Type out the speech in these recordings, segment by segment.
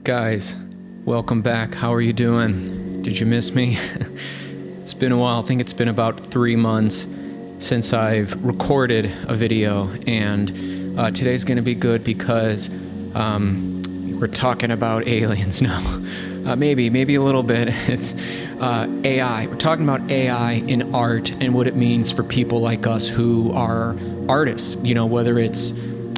Guys, welcome back. How are you doing? Did you miss me? It's been a while. I think it's been about 3 months since I've recorded a video, and today's going to be good because we're talking about aliens now. Maybe a little bit. It's AI. We're talking about AI in art and what it means for people like us who are artists, whether it's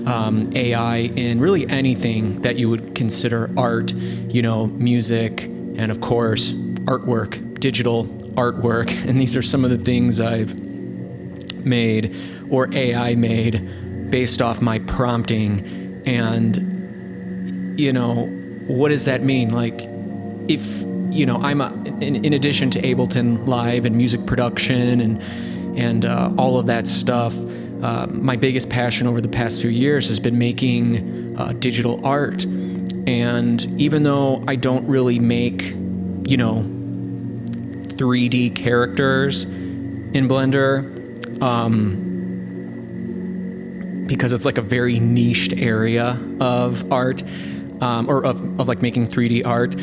AI in really anything that you would consider art, music, and of course, artwork, digital artwork. And these are some of the things I've made or AI made based off my prompting. And, what does that mean? Like, if, I'm in addition to Ableton Live and music production and all of that stuff, my biggest passion over the past few years has been making digital art. And even though I don't really make, 3D characters in Blender, because it's like a very niched area of art, or of like making 3D art,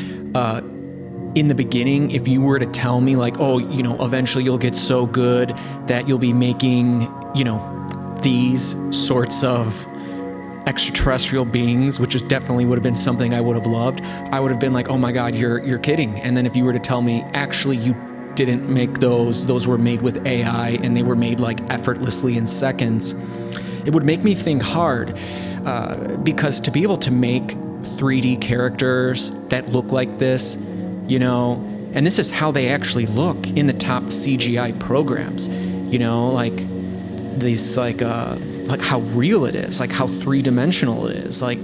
in the beginning, if you were to tell me like, eventually you'll get so good that you'll be making, these sorts of extraterrestrial beings, which is definitely would have been something I would have loved, I would have been like, oh my God, you're kidding. And then if you were to tell me, actually, you didn't make those were made with AI and they were made like effortlessly in seconds, it would make me think hard, because to be able to make 3D characters that look like this, and this is how they actually look in the top CGI programs, like these, like how real it is, like how three-dimensional it is, like,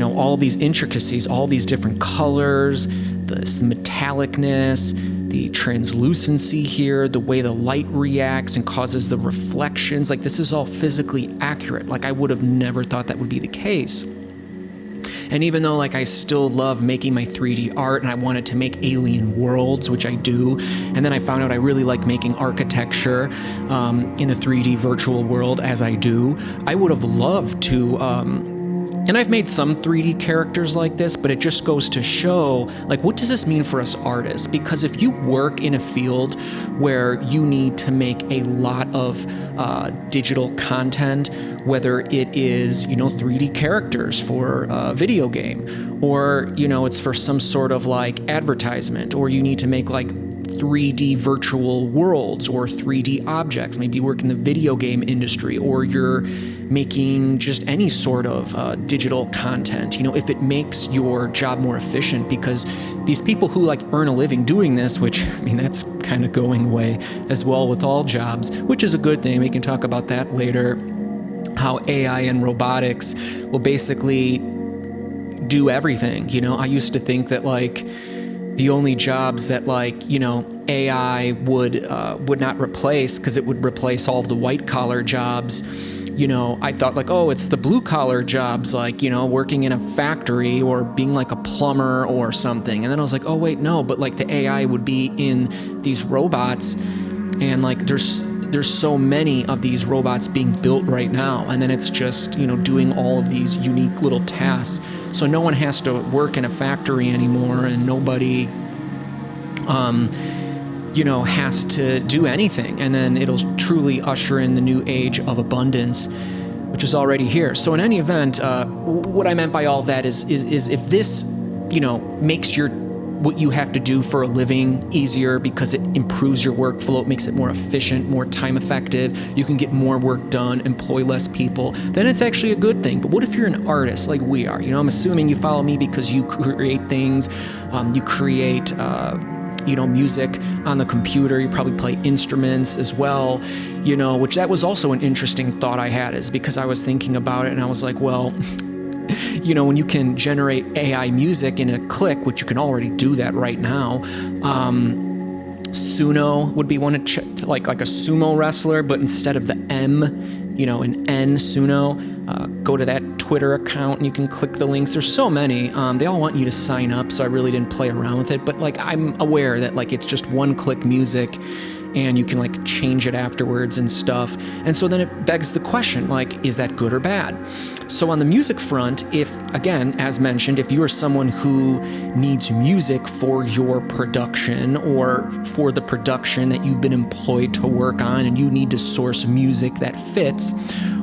all these intricacies, all these different colors, the metallicness, the translucency here, the way the light reacts and causes the reflections, like this is all physically accurate. Like I would have never thought that would be the case. And even though like I still love making my 3D art and I wanted to make alien worlds, which I do, and then I found out I really like making architecture in the 3D virtual world as I do, I would have loved to, and I've made some 3D characters like this, but it just goes to show, like, what does this mean for us artists? Because if you work in a field where you need to make a lot of digital content, whether it is, 3D characters for a video game, or, it's for some sort of like advertisement, or you need to make like 3D virtual worlds or 3D objects, maybe you work in the video game industry, or you're making just any sort of digital content, if it makes your job more efficient, because these people who like earn a living doing this, which, that's kind of going away as well with all jobs, which is a good thing. We can talk about that later, how AI and robotics will basically do everything. I used to think that like the only jobs that like, AI would not replace, because it would replace all of the white collar jobs. I thought like, oh, it's the blue collar jobs, like, working in a factory or being like a plumber or something. And then I was like, oh wait, no, but like the AI would be in these robots, and like there's so many of these robots being built right now, and then it's just, doing all of these unique little tasks. So no one has to work in a factory anymore, and nobody has to do anything. And then it'll truly usher in the new age of abundance, which is already here. So in any event, what I meant by all that is if this, makes what you have to do for a living easier, because it improves your workflow, it makes it more efficient, more time effective, you can get more work done, employ less people, then it's actually a good thing. But what if you're an artist like we are? I'm assuming you follow me because you create things, you create music on the computer, you probably play instruments as well, which that was also an interesting thought I had, is because I was thinking about it and I was like, well, when you can generate AI music in a click, which you can already do that right now, Suno would be one to like a sumo wrestler, but instead of the M, an N, Suno, go to that Twitter account and you can click the links. There's so many. They all want you to sign up, so I really didn't play around with it. But like I'm aware that like it's just one-click music, and you can like change it afterwards and stuff. And so then it begs the question, like, is that good or bad? So on the music front, if, again, as mentioned, if you are someone who needs music for your production or for the production that you've been employed to work on, and you need to source music that fits,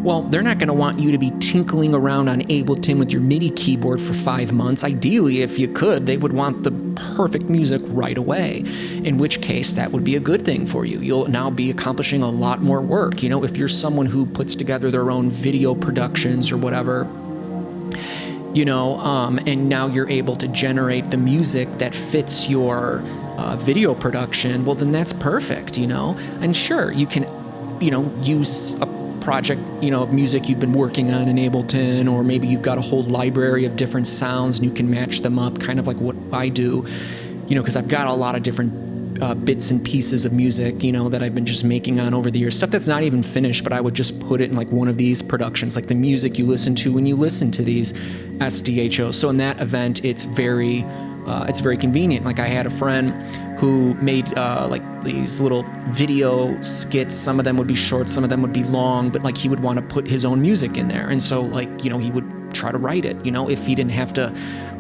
well, they're not going to want you to be tinkling around on Ableton with your MIDI keyboard for 5 months. Ideally, if you could, they would want the perfect music right away, in which case that would be a good thing for you. You'll now be accomplishing a lot more work. You know, if you're someone who puts together their own video productions or whatever, you know, and now you're able to generate the music that fits your video production, well, then that's perfect, you know. And sure, you can, you know, use a project, you know, of music you've been working on in Ableton, or maybe you've got a whole library of different sounds and you can match them up, kind of like what I do, you know, because I've got a lot of different bits and pieces of music, you know, that I've been just making on over the years, stuff that's not even finished, but I would just put it in like one of these productions, like the music you listen to when you listen to these SDHO. So in that event, it's very convenient. Like I had a friend who made like these little video skits. Some of them would be short, some of them would be long, but like he would want to put his own music in there. And so like, you know, he would try to write it, you know, if he didn't have to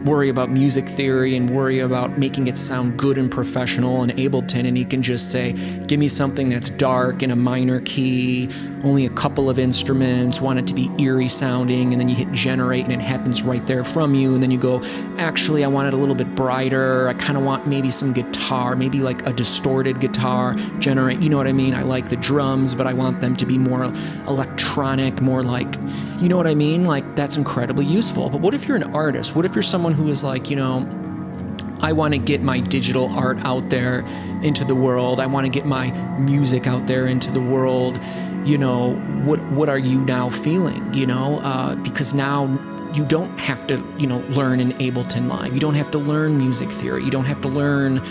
worry about music theory and worry about making it sound good and professional in Ableton, and he can just say, give me something that's dark in a minor key, only a couple of instruments, want it to be eerie sounding, and then you hit generate and it happens right there from you, and then you go, actually, I want it a little bit brighter, I kind of want maybe some guitar, maybe like a distorted guitar, generate, you know what I mean? I like the drums, but I want them to be more electronic, more like, you know what I mean? Like, that's incredibly useful. But what if you're an artist? What if you're someone who is like, you know, I want to get my digital art out there into the world. I want to get my music out there into the world. You know, what are you now feeling? You know, because now you don't have to, you know, learn in Ableton Live. You don't have to learn music theory. You don't have to learn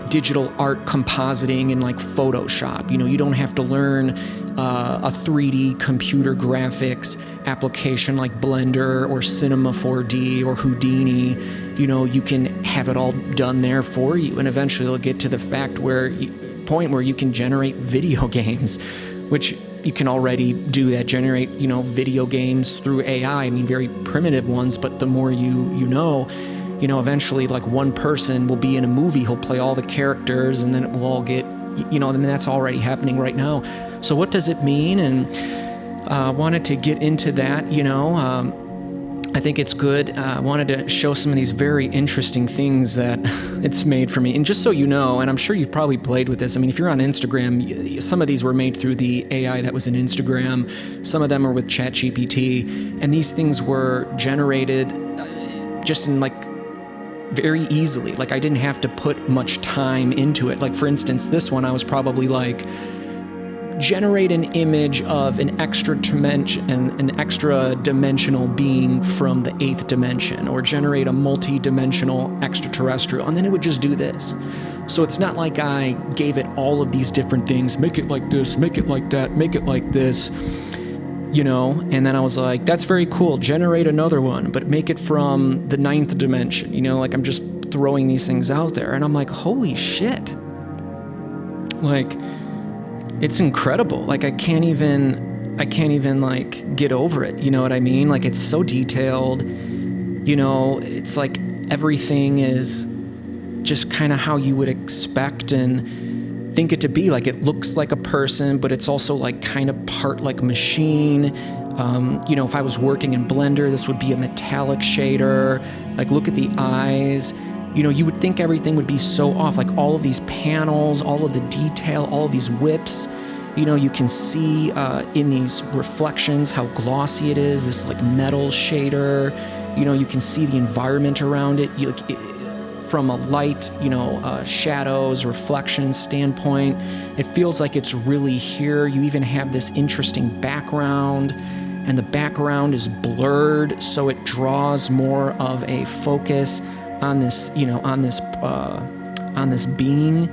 digital art compositing in like Photoshop. You know, you don't have to learn a 3D computer graphics application like Blender or Cinema 4D or Houdini. You know, you can have it all done there for you, and eventually it'll get to the point where you can generate video games, which you can already do that, generate, you know, video games through AI. I mean, very primitive ones, but the more you know, eventually like one person will be in a movie, he'll play all the characters, and then it will all get, you know, I mean, that's already happening right now. So what does it mean? And wanted to get into that, you know. I think it's good. I wanted to show some of these very interesting things that it's made for me. And just so you know, and I'm sure you've probably played with this, I mean, if you're on Instagram, some of these were made through the AI that was in Instagram. Some of them are with ChatGPT. And these things were generated just in like very easily. Like I didn't have to put much time into it. Like for instance, this one, I was probably like, generate an image of an extra dimensional being from the 8th dimension, or generate a multi-dimensional extraterrestrial, and then it would just do this. So it's not like I gave it all of these different things, make it like this, make it like that, make it like this, you know, and then I was like, that's very cool, generate another one, but make it from the 9th dimension, you know, like I'm just throwing these things out there, and I'm like, holy shit. Like, it's incredible. Like I can't even like get over it. You know what I mean? Like it's so detailed, you know, it's like everything is just kind of how you would expect and think it to be. Like it looks like a person, but it's also like kind of part like machine. You know, if I was working in Blender, this would be a metallic shader. Like look at the eyes. You know, you would think everything would be so off, like all of these panels, all of the detail, all of these whips. You know, you can see in these reflections how glossy it is, this like metal shader. You know, you can see the environment around it. From a light, you know, shadows, reflections standpoint, it feels like it's really here. You even have this interesting background, and the background is blurred, so it draws more of a focus on this, you know, on this being,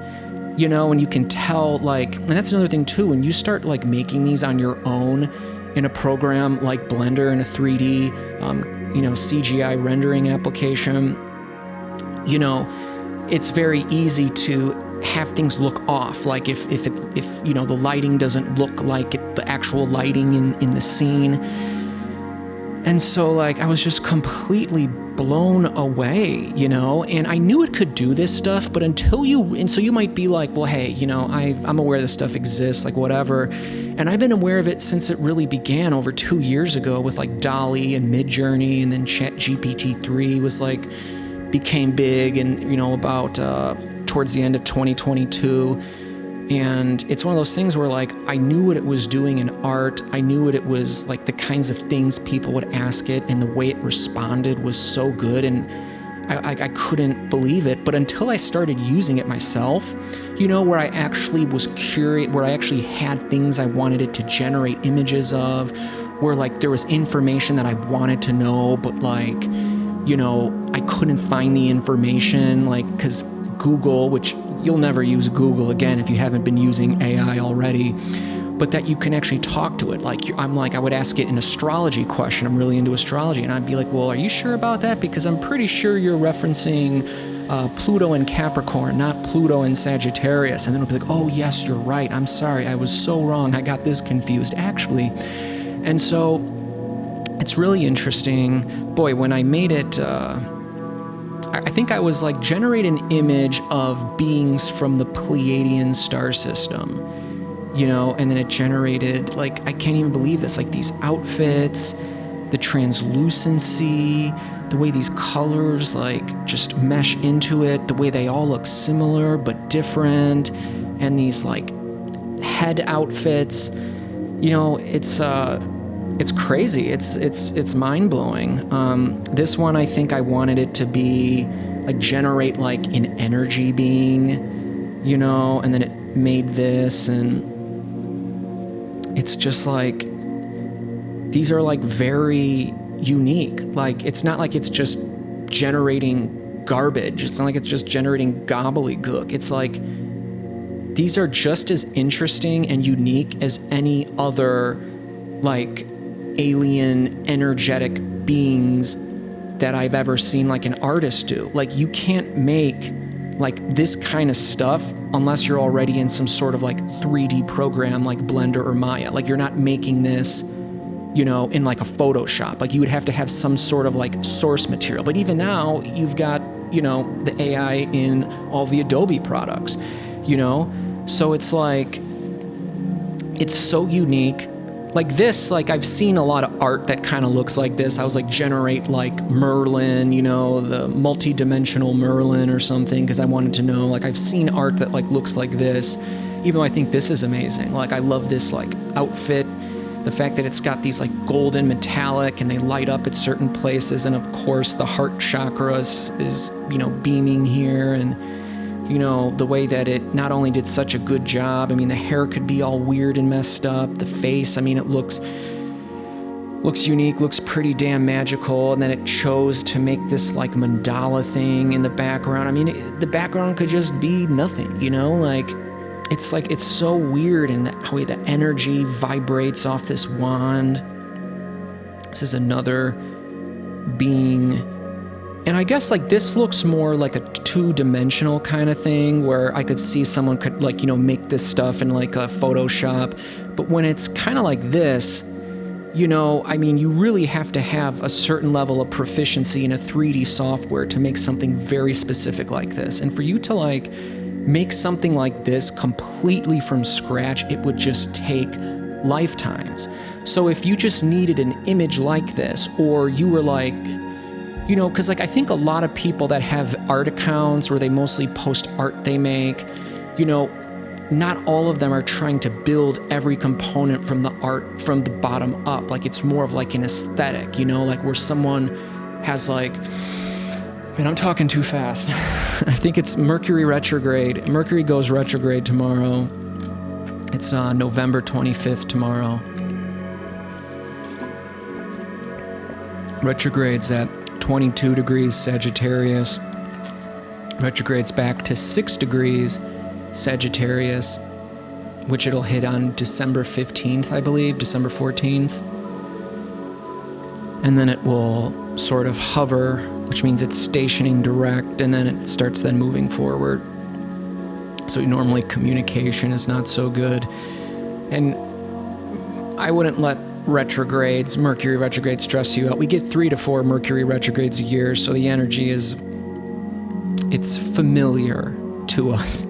you know, and you can tell, like, and that's another thing too, when you start like making these on your own in a program like Blender, in a 3D, you know, CGI rendering application, you know, it's very easy to have things look off, like if you know, the lighting doesn't look like the actual lighting in the scene. And so like I was just completely blown away, you know, and I knew it could do this stuff, but so you might be like, well, hey, you know, I'm aware this stuff exists, like whatever. And I've been aware of it since it really began over 2 years ago with like DALL-E and Midjourney, and then ChatGPT-3 was like, became big, and, you know, about towards the end of 2022. And it's one of those things where like I knew what it was doing in art. I knew what it was like, the kinds of things people would ask it, and the way it responded was so good, and I couldn't believe it. But until I started using it myself, you know, where I actually was curious, where I actually had things I wanted it to generate images of, where like there was information that I wanted to know, but like, you know, I couldn't find the information, like, because Google, which you'll never use Google again if you haven't been using AI already, but that you can actually talk to it. Like, I would ask it an astrology question. I'm really into astrology. And I'd be like, well, are you sure about that? Because I'm pretty sure you're referencing Pluto in Capricorn, not Pluto in Sagittarius. And then it'll be like, oh, yes, you're right. I'm sorry. I was so wrong. I got this confused, actually. And so it's really interesting. Boy, when I made it, I think I was like, generate an image of beings from the Pleiadian star system, you know, and then it generated, like, I can't even believe this, like these outfits, the translucency, the way these colors like just mesh into it, the way they all look similar but different, and these like head outfits, you know, it's crazy. It's mind-blowing. This one, I think I wanted it to be like generate like an energy being, you know, and then it made this, and it's just like, these are like very unique. Like, it's not like it's just generating garbage. It's not like it's just generating gobbledygook. It's like, these are just as interesting and unique as any other like alien energetic beings that I've ever seen like an artist do. Like, you can't make like this kind of stuff unless you're already in some sort of like 3D program like Blender or Maya. Like, you're not making this, you know, in like a Photoshop. Like, you would have to have some sort of like source material. But even now, you've got, you know, the AI in all the Adobe products, you know? So it's like, it's so unique. Like this, like I've seen a lot of art that kind of looks like this. I was like, generate like Merlin, you know, the multi-dimensional Merlin or something, because I wanted to know, like, I've seen art that like looks like this, even though I think this is amazing. Like, I love this like outfit, the fact that it's got these like golden metallic and they light up at certain places. And of course the heart chakra is, you know, beaming here, and you know, the way that it not only did such a good job. I mean, the hair could be all weird and messed up. The face, I mean, it looks unique, looks pretty damn magical. And then it chose to make this like mandala thing in the background. I mean, the background could just be nothing, you know, like it's so weird. And the way the energy vibrates off this wand. This is another being. And I guess like this looks more like a two-dimensional kind of thing, where I could see someone could like, you know, make this stuff in like a Photoshop. But when it's kind of like this, you know, I mean, you really have to have a certain level of proficiency in a 3D software to make something very specific like this. And for you to like make something like this completely from scratch, it would just take lifetimes. So if you just needed an image like this, or you were like, you know, because like I think a lot of people that have art accounts where they mostly post art they make, you know, not all of them are trying to build every component from the art from the bottom up. Like, it's more of like an aesthetic, you know, like where someone has like, man, I'm talking too fast. I think it's Mercury retrograde. Mercury goes retrograde tomorrow. It's November 25th tomorrow. Retrograde's at 22 degrees Sagittarius. Retrogrades back to 6 degrees Sagittarius, which it'll hit on December 15th, I believe, December 14th. And then it will sort of hover, which means it's stationing direct, and then it starts then moving forward. So normally communication is not so good. And I wouldn't let retrogrades, Mercury retrograde, stress you out. We get 3 to 4 Mercury retrogrades a year, so the energy it's familiar to us.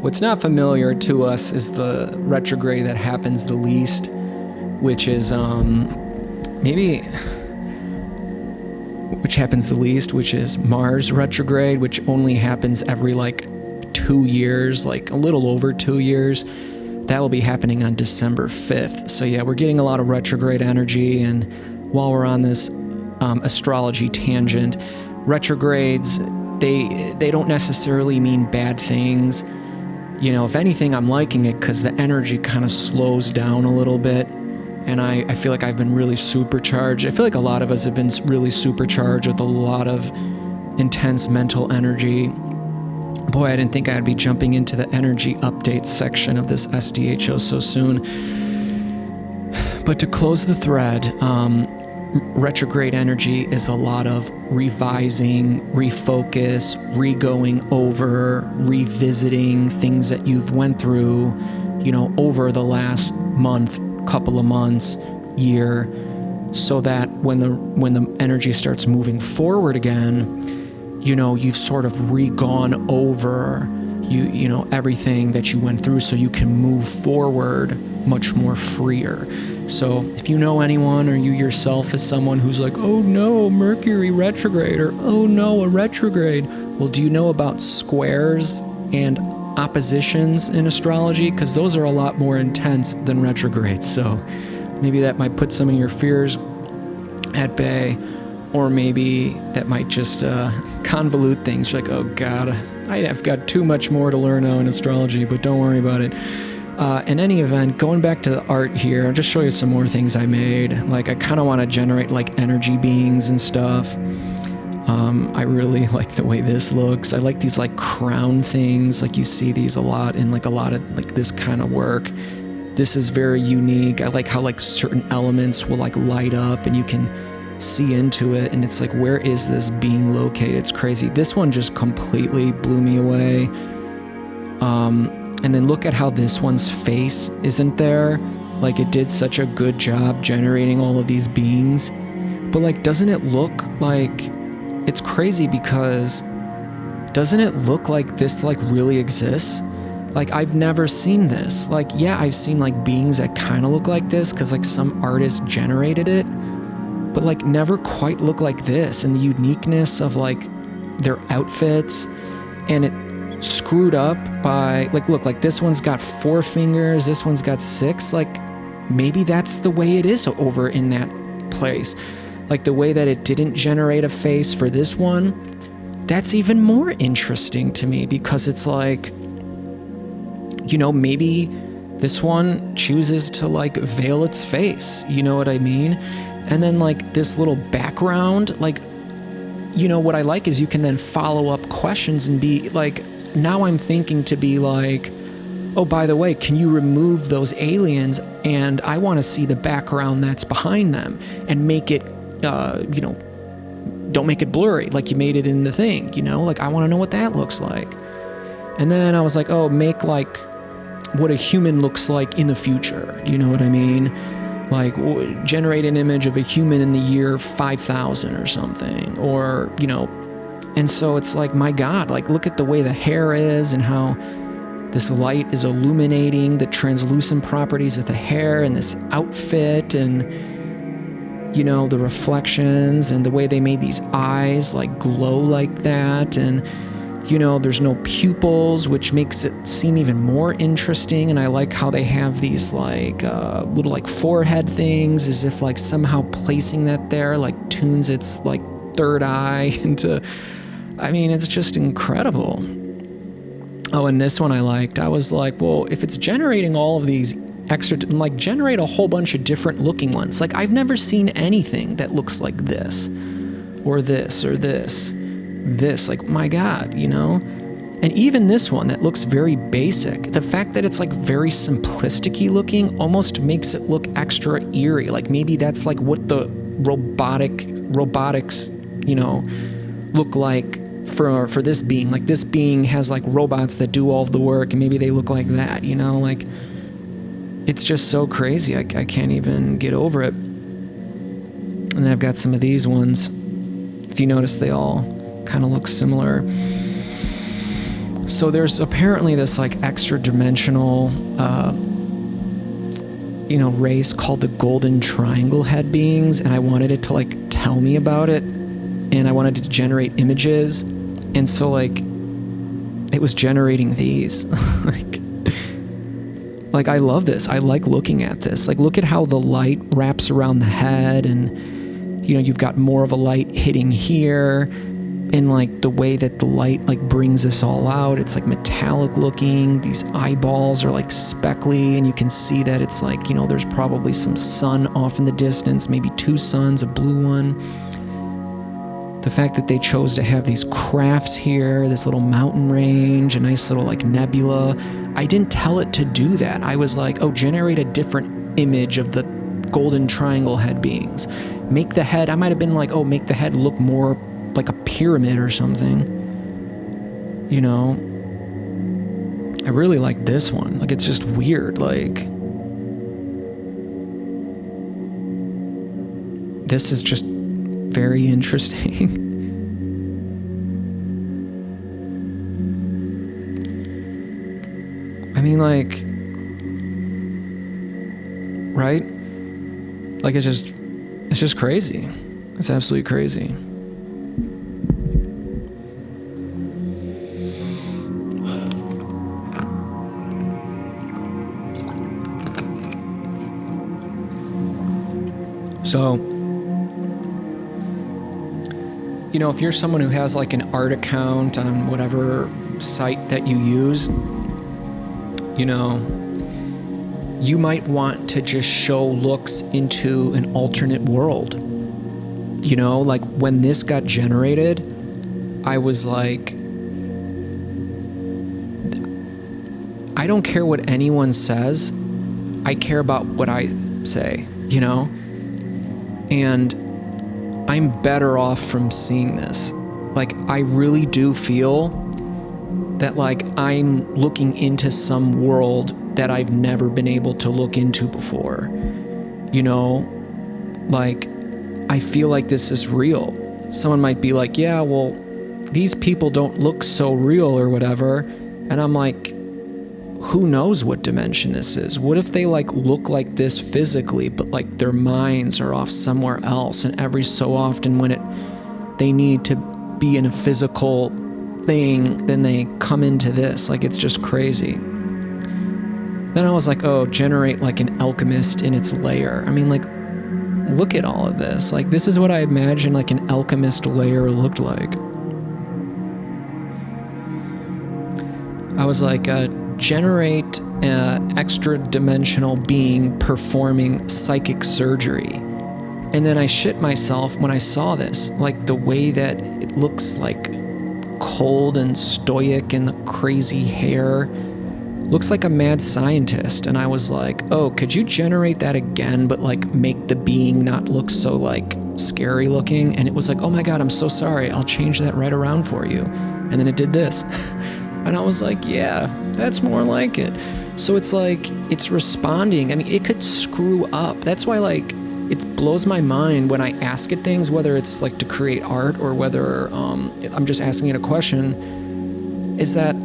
What's not familiar to us is the retrograde that happens the least, which is which is Mars retrograde, which only happens every 2 years, a little over 2 years. That will be happening on December 5th. So yeah, we're getting a lot of retrograde energy. And while we're on this astrology tangent, retrogrades, they don't necessarily mean bad things. If anything, I'm liking it because the energy kind of slows down a little bit. And I feel like I've been really supercharged. I feel like a lot of us have been really supercharged with a lot of intense mental energy. Boy, I didn't think I'd be jumping into the energy updates section of this SDHO so soon. But to close the thread, retrograde energy is a lot of revising, refocus, re-going over, revisiting things that you've went through, over the last month, couple of months, year, so that when the energy starts moving forward again, you've sort of re-gone over everything that you went through, so you can move forward much more freer. So if you know anyone, or you yourself is someone who's like, oh no, Mercury retrograde, or oh no, a retrograde, well, do you know about squares and oppositions in astrology? Because those are a lot more intense than retrogrades. So maybe that might put some of your fears at bay, or maybe that might just convolute things. You're like, oh God, I've got too much more to learn now in astrology, but don't worry about it. In any event, going back to the art here, I'll just show you some more things I made. I kind of want to generate energy beings and stuff. I really like the way this looks. I like these crown things. You see these a lot in a lot of this kind of work. This is very unique. I like how certain elements will light up and you can see into it, and it's where is this being located? It's crazy. This one just completely blew me away. And then look at how this one's face isn't there. It did such a good job generating all of these beings. But doesn't it look it's crazy, because doesn't it look like this really exists? I've never seen this. Yeah, I've seen beings that kind of look like this because some artist generated it, but never quite look like this. And the uniqueness of their outfits, and it screwed up by look, this one's got 4 fingers, this one's got 6. Maybe that's the way it is over in that place. The way that it didn't generate a face for this one, that's even more interesting to me, because it's maybe this one chooses to veil its face, you know what I mean? And then this little background, what I like is you can then follow up questions and be now I'm thinking to be oh, by the way, can you remove those aliens? And I want to see the background that's behind them and make it, don't make it blurry like you made it in the thing, I want to know what that looks like. And then I was oh, make what a human looks like in the future. You know what I mean? Generate an image of a human in the year 5000 or something, or, and so it's my God, look at the way the hair is and how this light is illuminating the translucent properties of the hair and this outfit, and, the reflections and the way they made these eyes glow like that. And, there's no pupils, which makes it seem even more interesting. And I like how they have these little forehead things, as if somehow placing that there tunes its third eye into, it's just incredible. Oh, and this one I liked. I was well, if it's generating all of these extra, generate a whole bunch of different looking ones. I've never seen anything that looks like this, or this, or this. My God, And even this one that looks very basic, the fact that it's very simplistic-y looking almost makes it look extra eerie. Maybe that's what the robotics, look like for this being. Like, this being has like robots that do all of the work, and maybe they look like that, you know? Like, it's just so crazy. I can't even get over it. And then I've got some of these ones. If you notice, they all kind of look similar. So there's apparently this like extra dimensional race called the Golden Triangle Head Beings, and I wanted it to like tell me about it, and I wanted it to generate images, and so like it was generating these. like I love this. I like looking at this. Like, look at how the light wraps around the head, and you've got more of a light hitting here, and like the way that the light like brings this all out, it's like metallic looking. These eyeballs are like speckly, and you can see that it's like, there's probably some sun off in the distance, maybe two suns, a blue one. The fact that they chose to have these crafts here, this little mountain range, a nice little like nebula. I didn't tell it to do that. I was like, generate a different image of the Golden Triangle Head Beings. Make the head, I might have been like, make the head look more like a pyramid or something. I really like this one. Like, it's just weird. Like, this is just very interesting. I mean, like, right? Like, it's just crazy. It's absolutely crazy. So, if you're someone who has like an art account on whatever site that you use, you might want to just show looks into an alternate world. Like, when this got generated, I was like, I don't care what anyone says. I care about what I say, And I'm better off from seeing this. Like, I really do feel that like I'm looking into some world that I've never been able to look into before. Like, I feel like this is real. Someone might be like, yeah, well, these people don't look so real or whatever. And I'm like, who knows what dimension this is? What if they like look like this physically, but like their minds are off somewhere else, and every so often when they need to be in a physical thing, then they come into this. Like, it's just crazy. Then I was like, generate like an alchemist in its lair. I mean, like, look at all of this. Like, this is what I imagine like an alchemist lair looked like. I was like, generate an extra dimensional being performing psychic surgery. And then I shit myself when I saw this, like the way that it looks like cold and stoic, and the crazy hair looks like a mad scientist. And I was like, could you generate that again, but like make the being not look so like scary looking? And it was like, oh my God, I'm so sorry. I'll change that right around for you. And then it did this. And I was like, yeah, that's more like it. So it's like, it's responding. I mean, it could screw up. That's why, like, it blows my mind when I ask it things, whether it's like to create art or whether I'm just asking it a question, is that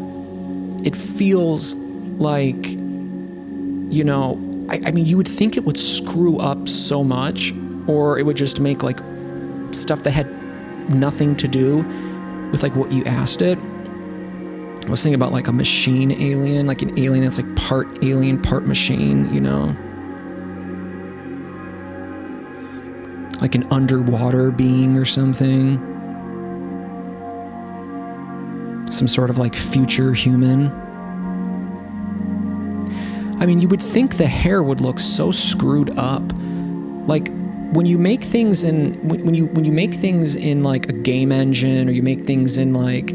it feels like, I mean, you would think it would screw up so much, or it would just make like stuff that had nothing to do with like what you asked it. I was thinking about like a machine alien, like an alien that's like part alien, part machine, like an underwater being or something. Some sort of like future human. I mean, you would think the hair would look so screwed up. Like, when you make things in when you make things in like a game engine, or you make things in like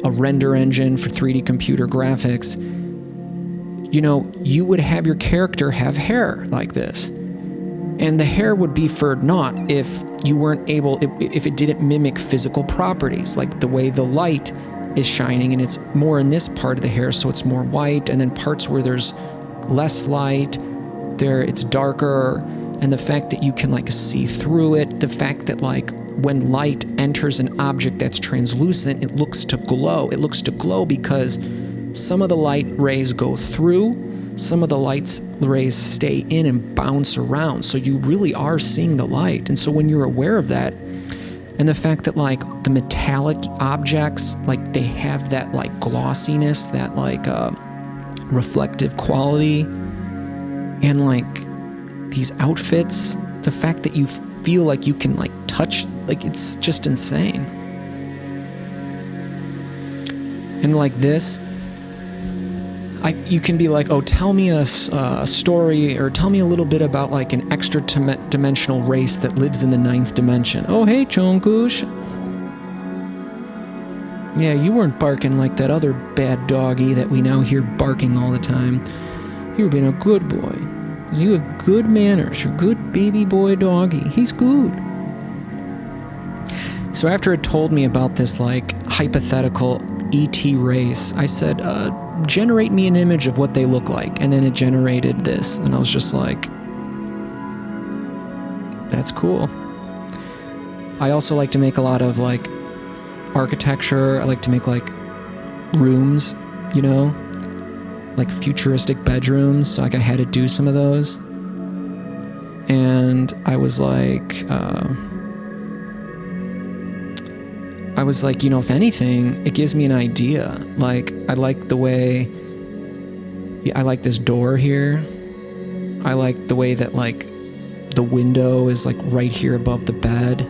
a render engine for 3D computer graphics, you would have your character have hair like this. And the hair would be for naught if you weren't able, if it didn't mimic physical properties, like the way the light is shining, and it's more in this part of the hair, so it's more white, and then parts where there's less light, there it's darker, and the fact that you can like see through it, the fact that like when light enters an object that's translucent, it looks to glow. It looks to glow because some of the light rays go through, some of the light's rays stay in and bounce around. So you really are seeing the light. And so when you're aware of that, and the fact that like the metallic objects, like they have that like glossiness, that like reflective quality, and like these outfits, the fact that you feel like you can like touch, like it's just insane. And like this, you can be like, oh, tell me a story, or tell me a little bit about like an extra dimensional race that lives in the 9th dimension. Oh, hey, Chonkush. Yeah, you weren't barking like that other bad doggy that we now hear barking all the time. You've been a good boy. You have good manners. You're a good baby boy doggy. He's good. So after it told me about this like hypothetical ET race, I said, generate me an image of what they look like. And then it generated this. And I was just like, that's cool. I also like to make a lot of like architecture. I like to make like rooms, you know, like futuristic bedrooms. So like I had to do some of those. And I was like, you know, if anything, it gives me an idea. Like, I like the way, I like this door here. I like the way that, like, the window is, like, right here above the bed.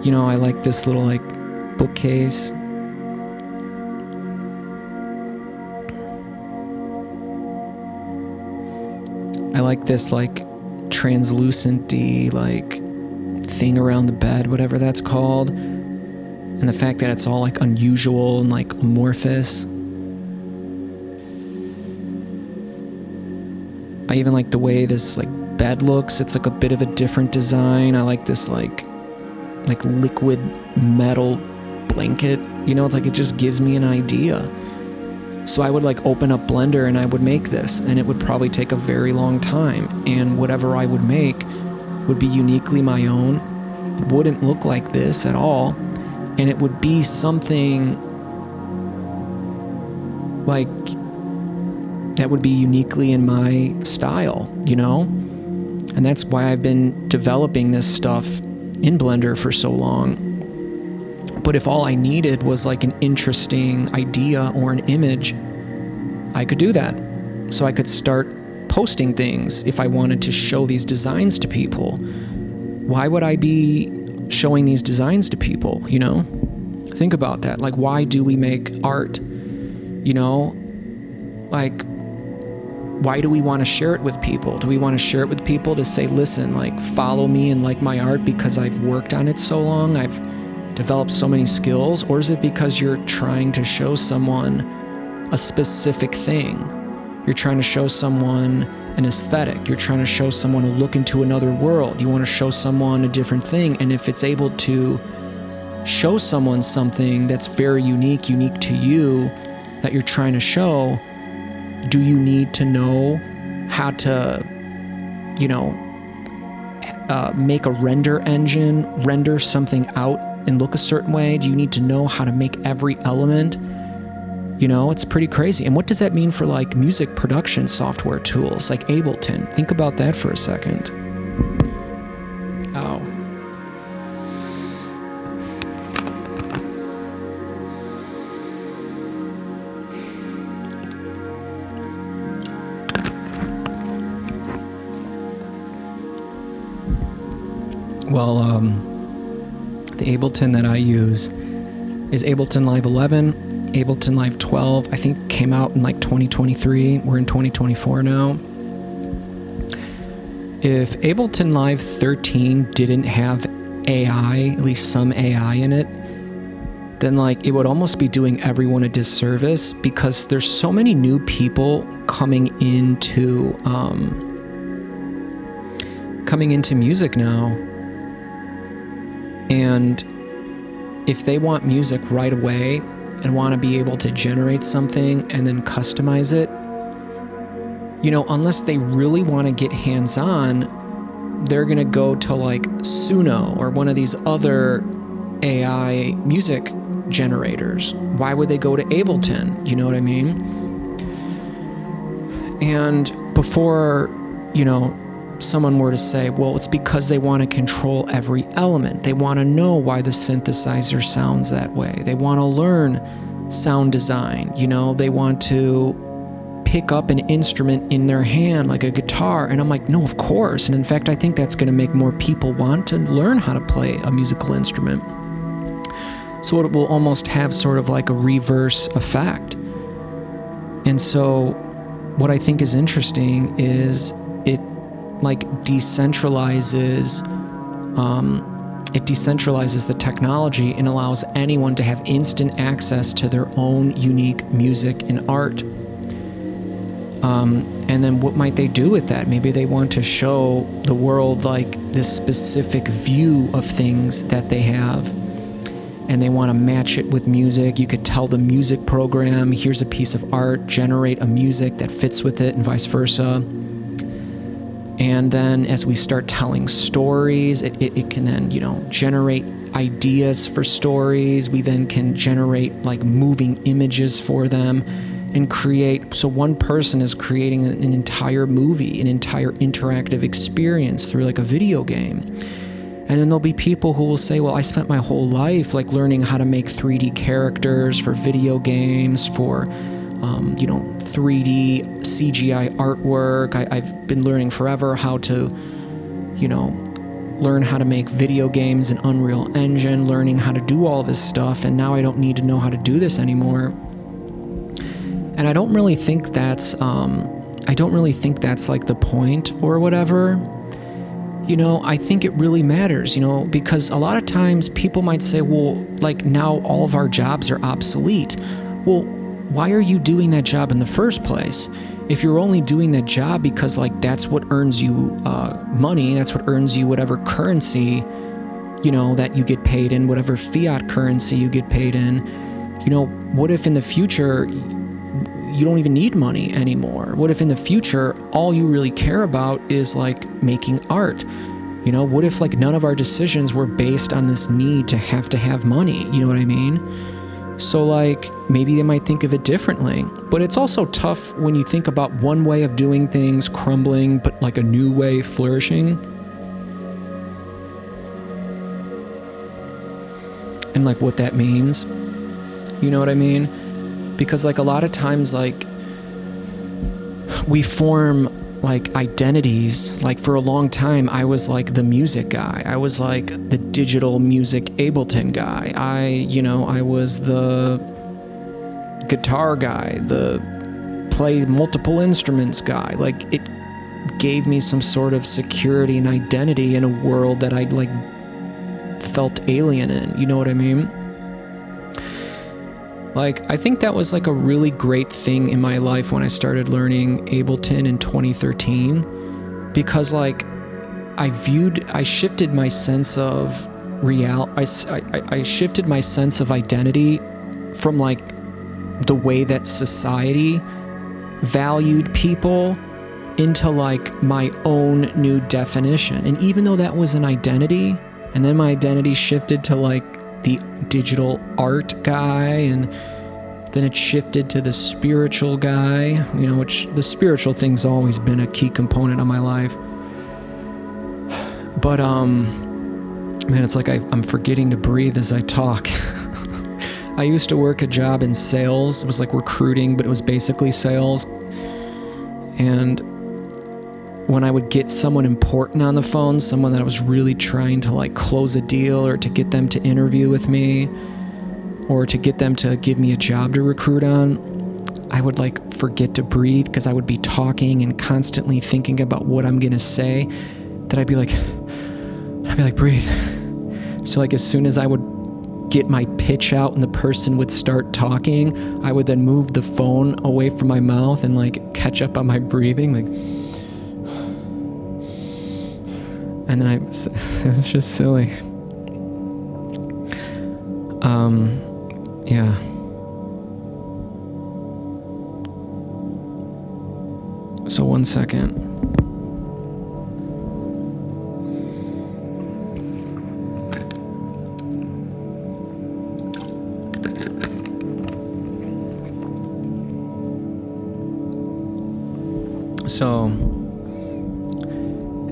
You know, I like this little, like, bookcase. I like this, like, translucent-y, like, thing around the bed, whatever that's called, and the fact that it's all like unusual and like amorphous. I even like the way this like bed looks. It's like a bit of a different design. I like this like liquid metal blanket, you know, it's like it just gives me an idea. So I would like open up Blender and I would make this, and it would probably take a very long time, and whatever I would make would be uniquely my own. It wouldn't look like this at all, and it would be something like that would be uniquely in my style, you know? And that's why I've been developing this stuff in Blender for so long. But if all I needed was like an interesting idea or an image, I could do that. So I could start posting things if I wanted to show these designs to people. Why would I be showing these designs to people, you know? Think about that. Like, why do we make art? You know? Like, why do we want to share it with people? Do we want to share it with people to say, listen, like, follow me and like my art because I've worked on it so long, I've developed so many skills? Or is it because you're trying to show someone a specific thing? You're trying to show someone an aesthetic. You're trying to show someone a look into another world. You want to show someone a different thing. And if it's able to show someone something that's very unique to you, that you're trying to show, do you need to know how to, you know, make a render engine, render something out and look a certain way? Do you need to know how to make every element? You know, it's pretty crazy. And what does that mean for like music production software tools like Ableton? Think about that for a second. Ow. Well, the Ableton that I use is Ableton Live 11. Ableton Live 12, I think, came out in like 2023. We're in 2024 now. If Ableton Live 13 didn't have AI, at least some AI in it, then like it would almost be doing everyone a disservice, because there's so many new people coming into coming into music now, and if they want music right away and want to be able to generate something and then customize it, unless they really want to get hands-on, they're going to go to like Suno or one of these other AI music generators. Why would they go to Ableton? You know what I mean? And before, someone were to say, well, it's because they want to control every element. They want to know why the synthesizer sounds that way. They want to learn sound design. They want to pick up an instrument in their hand, like a guitar. And I'm like, no, of course. And in fact, I think that's going to make more people want to learn how to play a musical instrument. So it will almost have sort of like a reverse effect. And so what I think is interesting is it like decentralizes the technology and allows anyone to have instant access to their own unique music and art. And then what might they do with that? Maybe they want to show the world like this specific view of things that they have, and they want to match it with music. You could tell the music program, here's a piece of art, generate a music that fits with it, and vice versa. And then as we start telling stories, it can then, generate ideas for stories. We then can generate like moving images for them and create. So one person is creating an entire movie, an entire interactive experience through like a video game. And then there'll be people who will say, well, I spent my whole life like learning how to make 3D characters for video games, for 3D CGI artwork. I've been learning forever how to, learn how to make video games in Unreal Engine, learning how to do all this stuff, and now I don't need to know how to do this anymore. And I don't really think that's like the point or whatever. I think it really matters, because a lot of times people might say, well, like now all of our jobs are obsolete. Well, why are you doing that job in the first place? If you're only doing that job because like that's what earns you money, that's what earns you whatever currency, that you get paid in, whatever fiat currency you get paid in, what if in the future you don't even need money anymore? What if in the future all you really care about is like making art? What if like none of our decisions were based on this need to have money? You know what I mean? So like maybe they might think of it differently. But it's also tough when you think about one way of doing things crumbling, but like a new way flourishing. And like what that means. You know what I mean? Because like a lot of times like we form like identities. Like for a long time I was like the music guy. I was like the digital music Ableton guy. I was the guitar guy, the play multiple instruments guy. Like it gave me some sort of security and identity in a world that I'd like felt alien in. You know what I mean? Like, I think that was like a really great thing in my life when I started learning Ableton in 2013, because like I shifted my sense of I shifted my sense of identity from like the way that society valued people into like my own new definition. And even though that was an identity, and then my identity shifted to like the digital art guy, and then it shifted to the spiritual guy, which the spiritual thing's always been a key component of my life. But man, it's like I'm forgetting to breathe as I talk. I used to work a job in sales. It was like recruiting, but it was basically sales. And when I would get someone important on the phone, someone that I was really trying to like close a deal, or to get them to interview with me, or to get them to give me a job to recruit on, I would like forget to breathe because I would be talking and constantly thinking about what I'm going to say, that I'd be like, breathe. So like as soon as I would get my pitch out and the person would start talking, I would then move the phone away from my mouth and like catch up on my breathing, like, And then it was just silly. Yeah. So 1 second. So,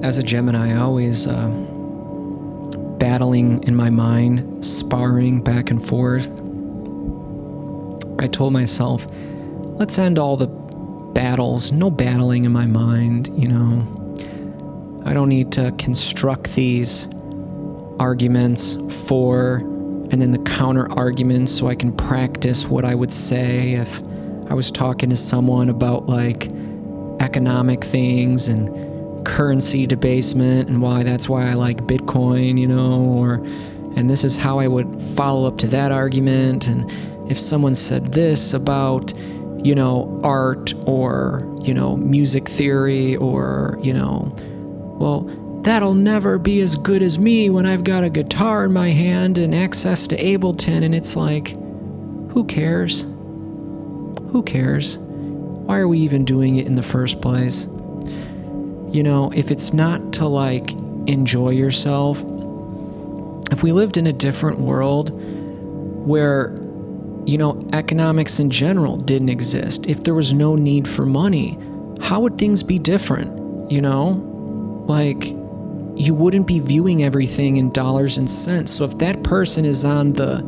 as a Gemini, I always battling in my mind, sparring back and forth. I told myself, let's end all the battles, no battling in my mind, you know. I don't need to construct these arguments for and then the counter arguments so I can practice what I would say if I was talking to someone about like economic things and currency debasement and that's why I like Bitcoin, you know, and this is how I would follow up to that argument. And if someone said this about, you know, art or, you know, music theory or, you know, well, that'll never be as good as me when I've got a guitar in my hand and access to Ableton. And it's like, who cares? Who cares? Why are we even doing it in the first place? You know, if it's not to like enjoy yourself, if we lived in a different world where, you know, economics in general didn't exist, if there was no need for money, how would things be different? You know, like you wouldn't be viewing everything in dollars and cents. So if that person is on the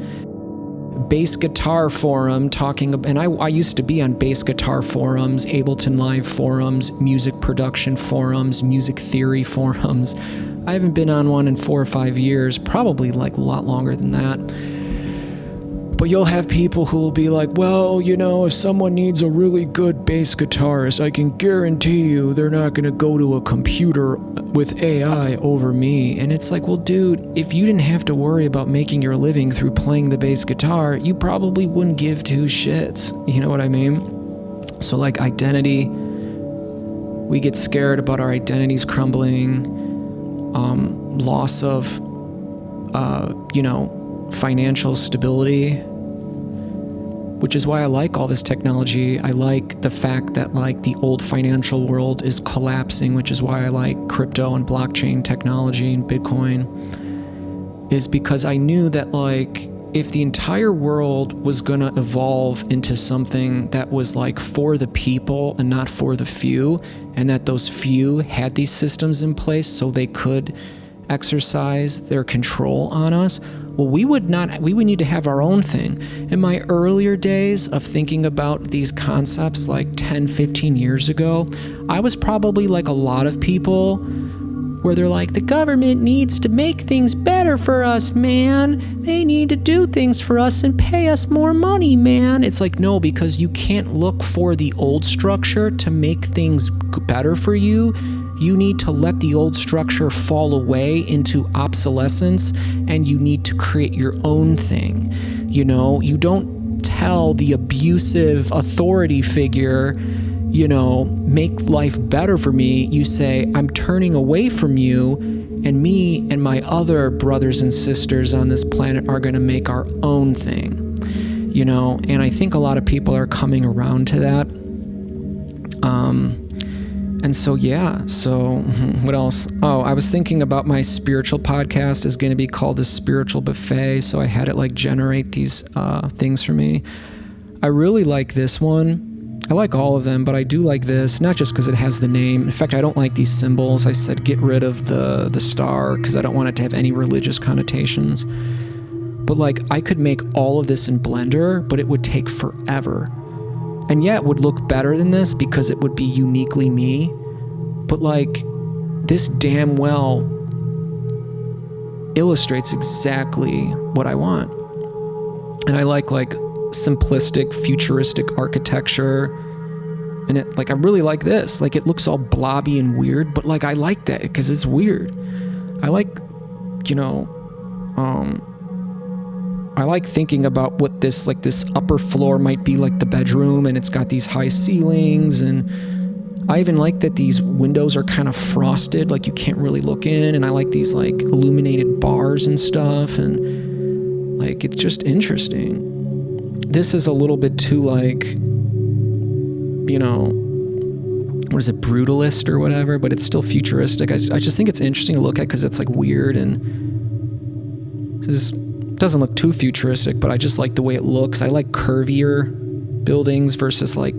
bass guitar forum talking, and I used to be on bass guitar forums, Ableton Live forums, music production forums, music theory forums. I haven't been on one in 4 or 5 years, probably like a lot longer than that. But you'll have people who will be like, well, you know, if someone needs a really good bass guitarist, I can guarantee you they're not going to go to a computer with AI over me. And it's like, well, dude, if you didn't have to worry about making your living through playing the bass guitar, you probably wouldn't give two shits. You know what I mean? So like identity, we get scared about our identities crumbling, loss of, you know, financial stability, which is why I like all this technology. I like the fact that like the old financial world is collapsing, which is why I like crypto and blockchain technology and Bitcoin, is because I knew that like if the entire world was gonna evolve into something that was like for the people and not for the few, and that those few had these systems in place so they could exercise their control on us, well, we would need to have our own thing. In my earlier days of thinking about these concepts like 10, 15 years ago, I was probably like a lot of people where they're like, the government needs to make things better for us, man. They need to do things for us and pay us more money, man. It's like, no, because you can't look for the old structure to make things better for you. You need to let the old structure fall away into obsolescence, and you need to create your own thing. You know, you don't tell the abusive authority figure, you know, make life better for me. You say, I'm turning away from you, and me and my other brothers and sisters on this planet are going to make our own thing. You know, and I think a lot of people are coming around to that. And so, yeah, so what else? Oh, I was thinking about my spiritual podcast is going to be called The Spiritual Buffet. So I had it like generate these things for me. I really like this one. I like all of them, but I do like this, not just because it has the name. In fact, I don't like these symbols. I said get rid of the star because I don't want it to have any religious connotations. But like I could make all of this in Blender, but it would take forever. And yeah, it would look better than this because it would be uniquely me. But like, this damn well illustrates exactly what I want. And I like simplistic, futuristic architecture. And it, like, I really like this. Like, it looks all blobby and weird, but like, I like that because it's weird. I like, you know, I like thinking about what this upper floor might be like the bedroom, and it's got these high ceilings, and I even like that these windows are kind of frosted, like you can't really look in, and I like these like illuminated bars and stuff, and like it's just interesting. This is a little bit too like, you know, what is it, brutalist or whatever, but it's still futuristic. I just think it's interesting to look at because it's like weird, and this doesn't look too futuristic, but I just like the way it looks. I like curvier buildings versus like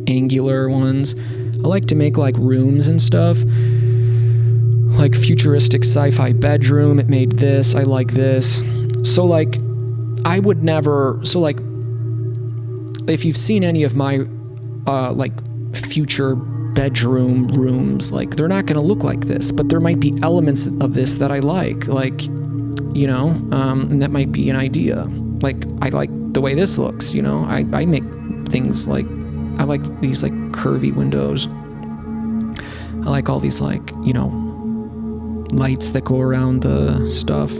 angular ones. I like to make like rooms and stuff, like futuristic sci-fi bedroom. It made this. I like this. So like I would never, so like if you've seen any of my like future bedroom rooms, like they're not going to look like this, but there might be elements of this that I like, you know, and that might be an idea. Like I like the way this looks, you know. I make things like, I like these like curvy windows. I like all these like, you know, lights that go around the stuff.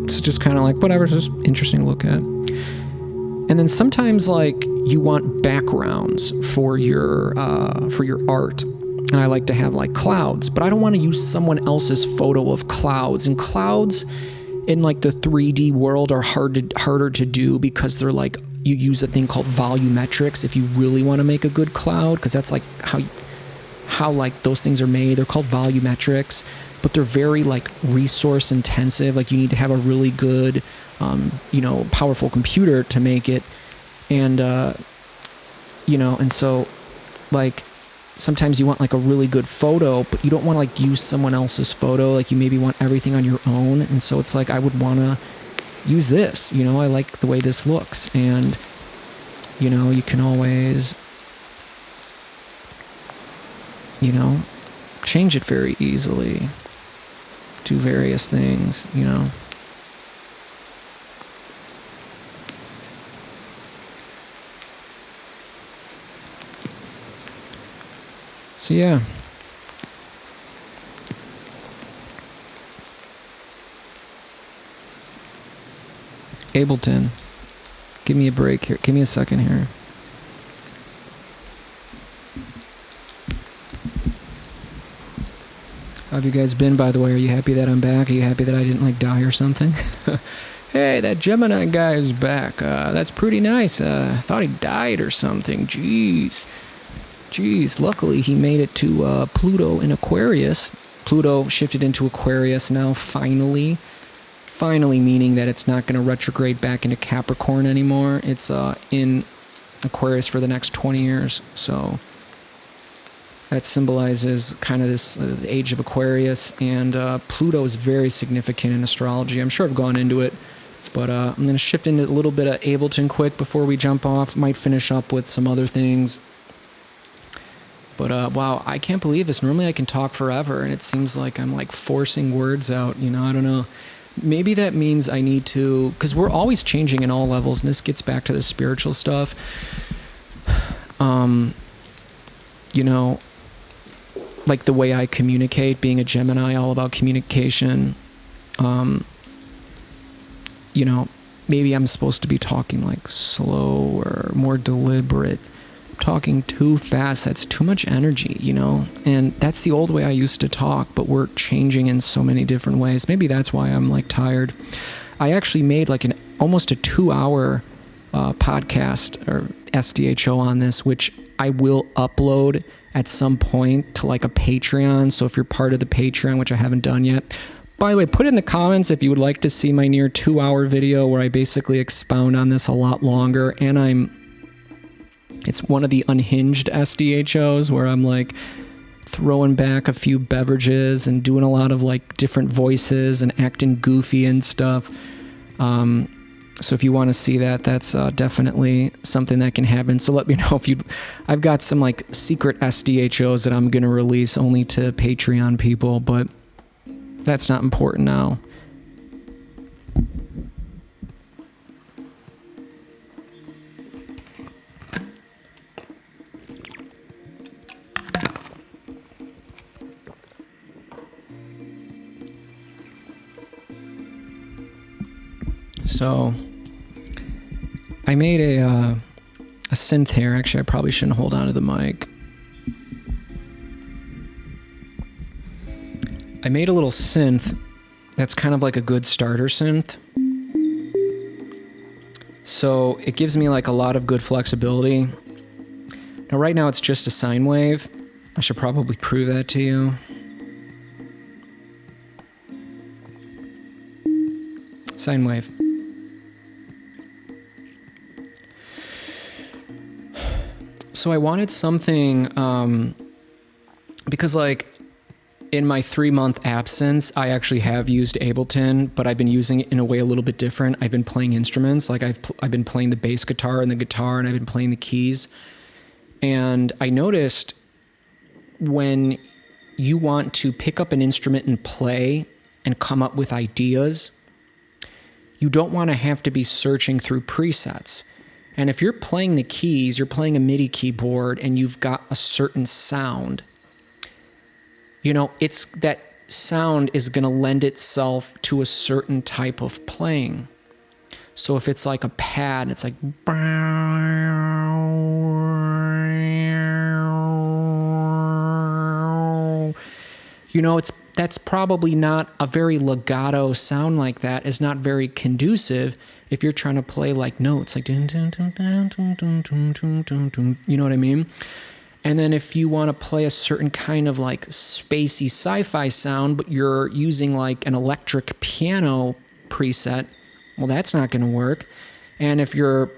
It's just kind of like whatever, it's just interesting to look at. And then sometimes like you want backgrounds for your art. And I like to have like clouds, but I don't want to use someone else's photo of clouds. And clouds in like the 3D world are harder to do because they're like, you use a thing called volumetrics if you really want to make a good cloud, because that's like how like those things are made. They're called volumetrics, but they're very like resource intensive. Like you need to have a really good, you know, powerful computer to make it. And, you know, and so like sometimes you want like a really good photo, but you don't want to like use someone else's photo. Like you maybe want everything on your own. And so it's like, I would want to use this, you know, I like the way this looks. And, you know, you can always, you know, change it very easily, do various things, you know. So yeah. Ableton, give me a break here. Give me a second here. How have you guys been, by the way? Are you happy that I'm back? Are you happy that I didn't like die or something? Hey, that Gemini guy is back. That's pretty nice. I thought he died or something. Jeez, luckily he made it to Pluto in Aquarius. Pluto shifted into Aquarius now, finally. Finally, meaning that it's not going to retrograde back into Capricorn anymore. It's in Aquarius for the next 20 years. So that symbolizes kind of this the age of Aquarius. And Pluto is very significant in astrology. I'm sure I've gone into it. But I'm going to shift into a little bit of Ableton quick before we jump off. Might finish up with some other things. But wow, I can't believe this. Normally I can talk forever, and it seems like I'm like forcing words out. You know, I don't know. Maybe that means I need to, because we're always changing in all levels, and this gets back to the spiritual stuff. You know, like the way I communicate, being a Gemini, all about communication. You know, maybe I'm supposed to be talking like slow or more deliberate. Talking too fast, that's too much energy, you know, and that's the old way I used to talk, but we're changing in so many different ways. Maybe that's why I'm like tired. I actually made like almost a 2-hour podcast or SDHO on this, which I will upload at some point to like a Patreon. So if you're part of the Patreon, which I haven't done yet, by the way, put in the comments if you would like to see my near 2-hour video where I basically expound on this a lot longer. And it's one of the unhinged SDHOs where I'm like throwing back a few beverages and doing a lot of like different voices and acting goofy and stuff. So if you want to see that, that's definitely something that can happen. So let me know if I've got some like secret SDHOs that I'm going to release only to Patreon people, but that's not important now. So I made a synth here. Actually, I probably shouldn't hold on to the mic. made a little synth that's kind of like a good starter synth. So it gives me like a lot of good flexibility. Now right now it's just a sine wave. I should probably prove that to you. Sine wave. So I wanted something, because like in my 3-month absence, I actually have used Ableton, but I've been using it in a way a little bit different. I've been playing instruments, like I've been playing the bass guitar and the guitar, and I've been playing the keys. And I noticed when you want to pick up an instrument and play and come up with ideas, you don't want to have to be searching through presets. And if you're playing the keys, you're playing a MIDI keyboard and you've got a certain sound, you know, it's that sound is going to lend itself to a certain type of playing. So if it's like a pad, it's like, you know, that's probably not a very legato sound. Like that is not very conducive if you're trying to play like notes, like dun, dun, dun, dun, dun, dun, dun, dun, dun, dun, you know what I mean? And then if you want to play a certain kind of like spacey sci-fi sound, but you're using like an electric piano preset, well, that's not going to work. And if you're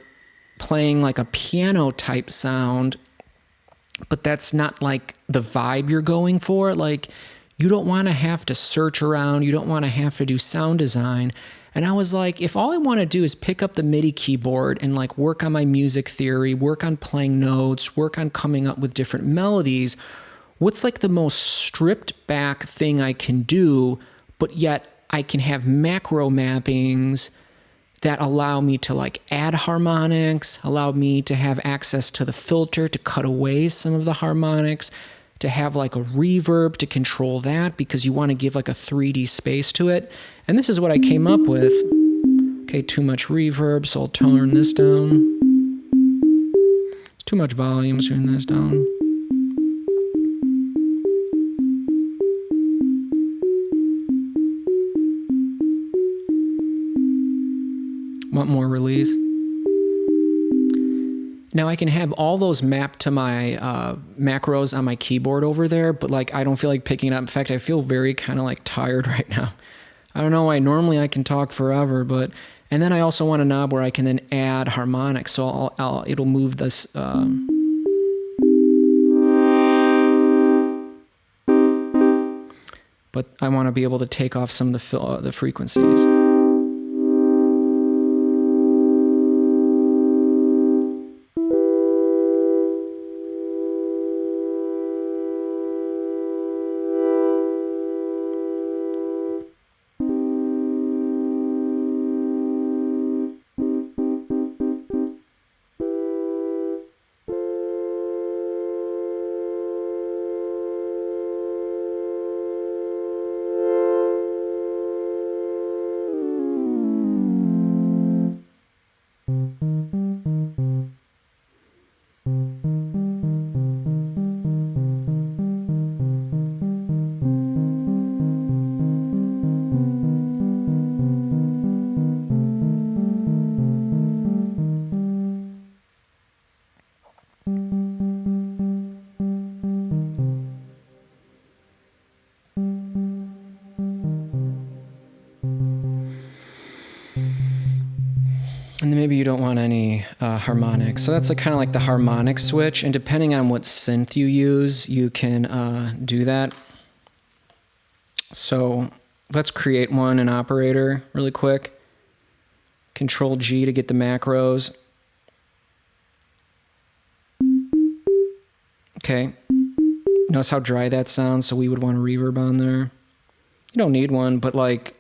playing like a piano type sound, but that's not like the vibe you're going for, like you don't want to have to search around. You don't want to have to do sound design. And I was like, if all I want to do is pick up the MIDI keyboard and like work on my music theory, work on playing notes, work on coming up with different melodies, what's like the most stripped back thing I can do, but yet I can have macro mappings that allow me to like add harmonics, allow me to have access to the filter to cut away some of the harmonics, to have like a reverb to control that because you want to give like a 3D space to it. And this is what I came up with. Okay, too much reverb, so I'll turn this down. It's too much volume, so turn this down. Want more release? Now I can have all those mapped to my macros on my keyboard over there, but like I don't feel like picking it up. In fact, I feel very kind of like tired right now. I don't know why. Normally I can talk forever, but and then I also want a knob where I can then add harmonics. So it'll move this. But I want to be able to take off some of the frequencies. And then maybe you don't want any harmonics. So that's like kind of like the harmonic switch. And depending on what synth you use, you can do that. So let's create an operator really quick. Control G to get the macros. Okay. Notice how dry that sounds, so we would want a reverb on there. You don't need one, but like,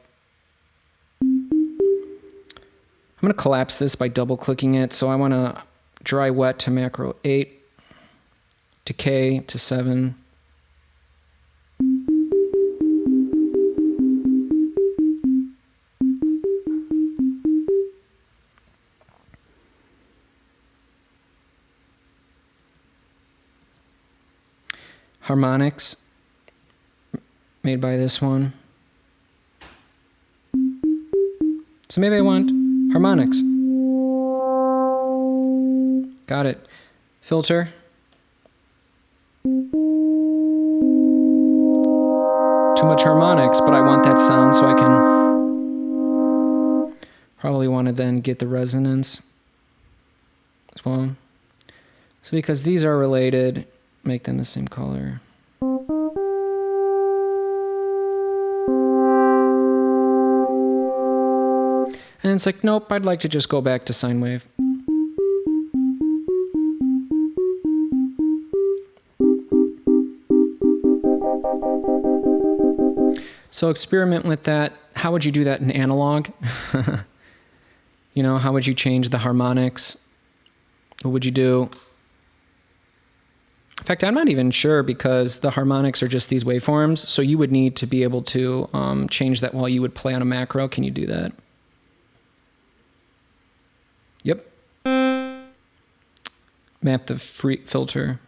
I'm going to collapse this by double-clicking it. So I want to dry wet to macro 8, decay to 7. Harmonics. made by this one. So maybe I want harmonics. Got it. Filter. Too much harmonics, but I want that sound so I can probably want to then get the resonance as well. So because these are related, make them the same color. And it's like, nope, I'd like to just go back to sine wave. So experiment with that. How would you do that in analog? You know, how would you change the harmonics? What would you do? In fact, I'm not even sure because the harmonics are just these waveforms. So you would need to be able to change that while you would play on a macro. Can you do that? Yep. Map the filter.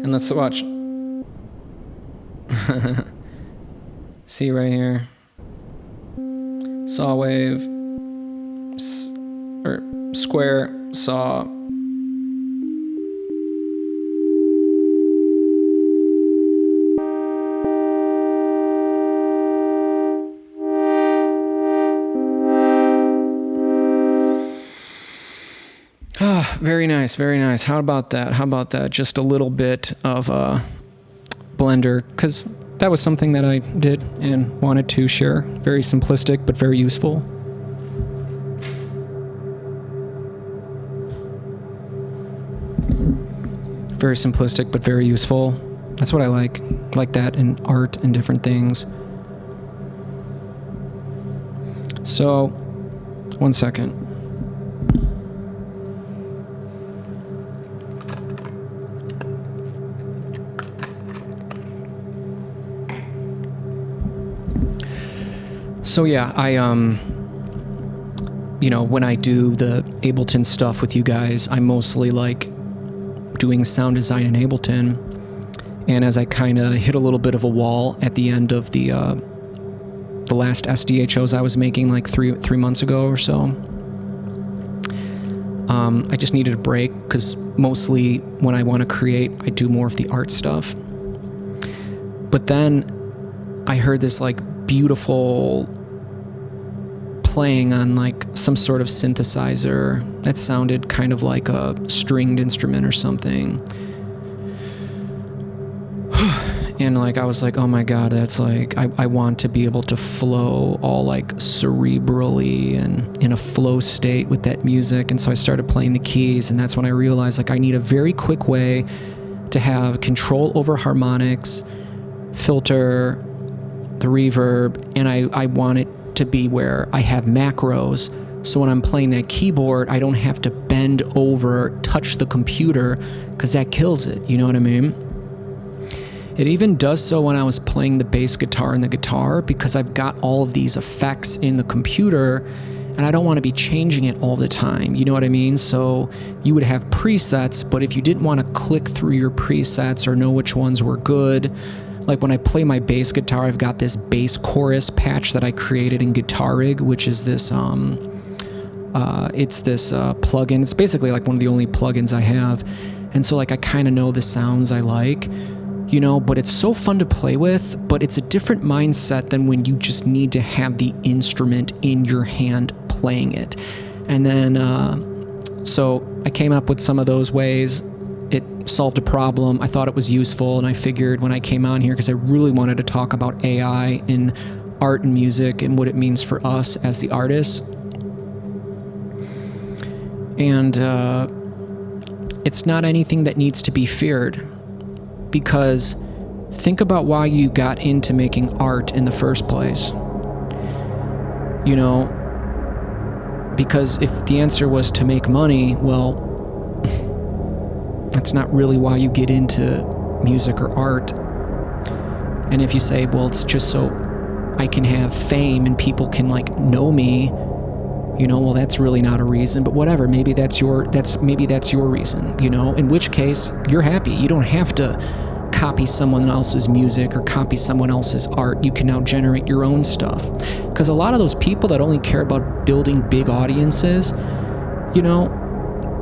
And let's watch. See right here. Saw wave. Or square saw. Ah, very nice, very nice. How about that? How about that? Just a little bit of Blender, because that was something that I did and wanted to share. Very simplistic, but very useful. Very simplistic, but very useful. That's what I like that in art and different things. So, 1 second. So yeah, I you know, when I do the Ableton stuff with you guys, I mostly like doing sound design in Ableton. And as I kind of hit a little bit of a wall at the end of the last SDHOs I was making like three months ago or so, I just needed a break because mostly when I want to create, I do more of the art stuff. But then I heard this like beautiful playing on like some sort of synthesizer that sounded kind of like a stringed instrument or something. And like I was like, oh my god, that's like I want to be able to flow all like cerebrally and in a flow state with that music. And so I started playing the keys, and that's when I realized like I need a very quick way to have control over harmonics, filter, the reverb, and I want it to be where I have macros, so when I'm playing that keyboard, I don't have to bend over, touch the computer, because that kills it, you know what I mean? It even does so when I was playing the bass guitar and the guitar, because I've got all of these effects in the computer, and I don't want to be changing it all the time, you know what I mean? So you would have presets, but if you didn't want to click through your presets or know which ones were good, like when I play my bass guitar, I've got this bass chorus patch that I created in Guitar Rig, which is this, it's this plugin. It's basically like one of the only plugins I have. And so like I kind of know the sounds I like, you know, but it's so fun to play with, but it's a different mindset than when you just need to have the instrument in your hand playing it. And then, so I came up with some of those ways. It solved a problem. I thought it was useful, and I figured when I came on here, because I really wanted to talk about AI in art and music and what it means for us as the artists. And it's not anything that needs to be feared, because think about why you got into making art in the first place. You know, because if the answer was to make money, well, that's not really why you get into music or art. And if you say, well, it's just so I can have fame and people can like know me, you know, well, that's really not a reason, but whatever, maybe that's your reason, you know, in which case you're happy. You don't have to copy someone else's music or copy someone else's art. You can now generate your own stuff. Because a lot of those people that only care about building big audiences, you know,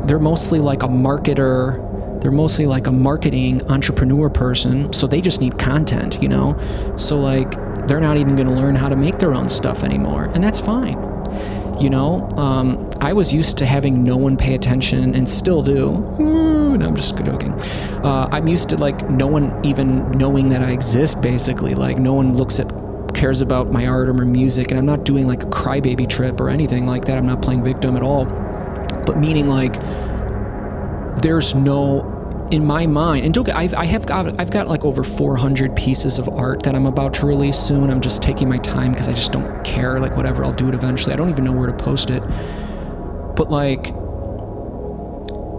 they're mostly like a marketer. They're mostly like a marketing entrepreneur person. So they just need content, you know? So like, they're not even going to learn how to make their own stuff anymore. And that's fine. You know, I was used to having no one pay attention, and still do. No, I'm just joking. I'm used to like no one even knowing that I exist, basically. Like no one cares about my art or my music, and I'm not doing like a crybaby trip or anything like that. I'm not playing victim at all. But meaning like there's no, in my mind, and I've got like over 400 pieces of art that I'm about to release soon. I'm just taking my time because I just don't care. Like whatever, I'll do it eventually. I don't even know where to post it. But like,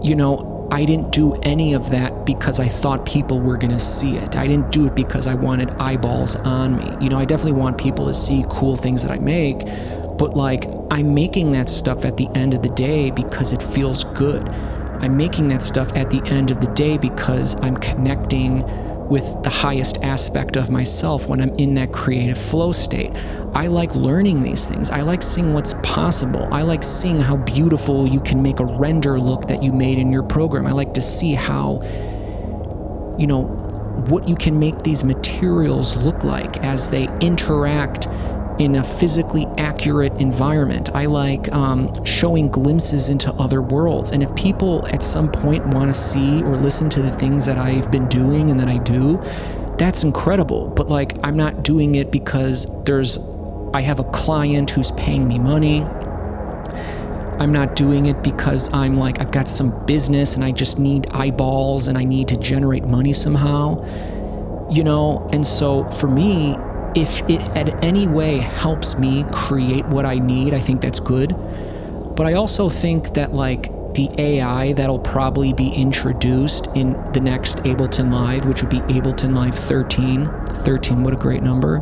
you know, I didn't do any of that because I thought people were gonna see it. I didn't do it because I wanted eyeballs on me. You know, I definitely want people to see cool things that I make, but like I'm making that stuff at the end of the day because it feels good. I'm making that stuff at the end of the day because I'm connecting with the highest aspect of myself when I'm in that creative flow state. I like learning these things. I like seeing what's possible. I like seeing how beautiful you can make a render look that you made in your program. I like to see how, you know, what you can make these materials look like as they interact in a physically accurate environment. I like showing glimpses into other worlds. And if people at some point want to see or listen to the things that I've been doing and that I do, that's incredible. But like, I'm not doing it because I have a client who's paying me money. I'm not doing it because I'm like, I've got some business and I just need eyeballs and I need to generate money somehow, you know? And so for me, if it at any way helps me create what I need, I think that's good. But I also think that like the AI that'll probably be introduced in the next Ableton Live, which would be Ableton Live 13, what a great number.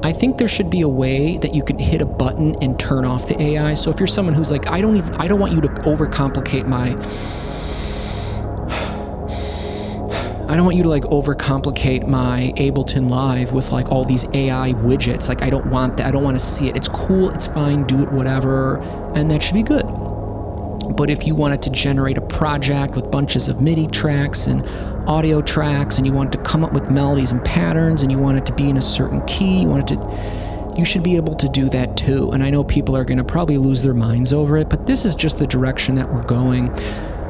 I think there should be a way that you can hit a button and turn off the AI. So if you're someone who's like, I don't want you to overcomplicate my Ableton Live with like all these AI widgets. Like I don't want that. I don't want to see it. It's cool. It's fine. Do it, whatever. And that should be good. But if you wanted to generate a project with bunches of MIDI tracks and audio tracks, and you wanted to come up with melodies and patterns, and you want it to be in a certain key, you should be able to do that too. And I know people are going to probably lose their minds over it, but this is just the direction that we're going.